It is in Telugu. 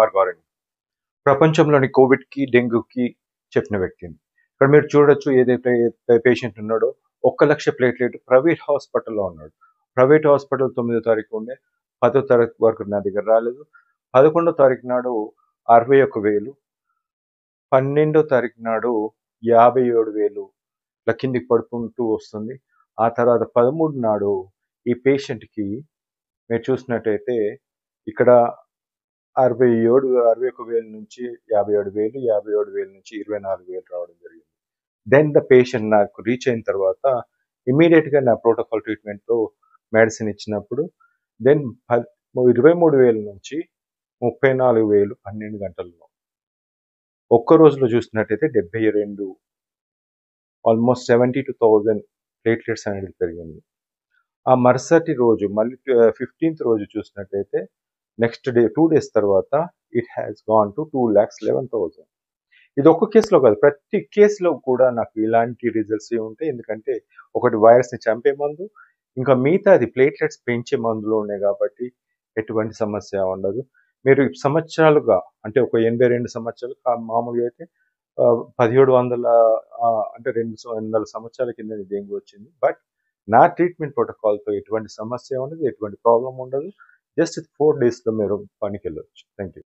కుమార్ గారని. ప్రపంచంలోని కోవిడ్‌కి, డెంగ్యూకి చెప్పిన వ్యక్తిని. ఇక్కడ మీరు చూడొచ్చు ఏదైతే పేషెంట్ ఉన్నాడో 1,00,000 ప్లేట్‌లెట్ ప్రైవేట్ హాస్పిటల్‌లో ఉన్నాడు. ప్రైవేట్ హాస్పిటల్ 9వ తారీఖు ఉండే, 10వ తారీఖు వరకు నా దగ్గర రాలేదు. 11వ తారీఖు నాడు 61,000, 12వ తారీఖు నాడు 57,000 ఇట్లా కిందికి పడుకుంటూ వస్తుంది. ఆ తర్వాత 13 నాడు ఈ పేషెంట్‌కి మీరు చూసినట్టయితే ఇక్కడ 61,000 నుంచి 57,000, 57,000 నుంచి 24,000 రావడం జరిగింది. దెన్ ద పేషెంట్ నాకు రీచ్ అయిన తర్వాత ఇమ్మీడియేట్‌గా నా ప్రోటోకాల్ ట్రీట్మెంట్‌తో మెడిసిన్ ఇచ్చినప్పుడు దెన్ 23,000 నుంచి 34,000 12 గంటల్లో. ఒక్క రోజులో చూసినట్టయితే 72 ఆల్మోస్ట్ 72,000 ప్లేట్లెట్స్ అనేది పెరిగింది. ఆ మరుసటి రోజు మళ్ళీ 15థ్ రోజు చూసినట్టయితే నెక్స్ట్ డే 2 డేస్ తర్వాత ఇట్ హ్యాస్ గాన్ టు 2,11,000. ఇది ఒక్క కేసులో కాదు, ప్రతి కేసులో కూడా నాకు ఇలాంటి రిజల్ట్స్ ఉంటాయి. ఎందుకంటే ఒకటి వైరస్‌ని చంపే మందు, ఇంకా మిగతాది ప్లేట్లెట్స్ పెంచే మందులు ఉన్నాయి కాబట్టి ఎటువంటి సమస్య ఉండదు. మీరు సంవత్సరాలుగా అంటే ఒక 82 సంవత్సరాలు మామూలుగా అయితే 1700 అంటే 200 సంవత్సరాల కింద డెంగ్యూ వచ్చింది. బట్ నా ట్రీట్మెంట్ ప్రోటోకాల్‌తో ఎటువంటి సమస్య ఉండదు, ఎటువంటి ప్రాబ్లమ్ ఉండదు. జస్ట్ 4 డేస్‌లో మీరు పనికెళ్ళొచ్చు. Thank you.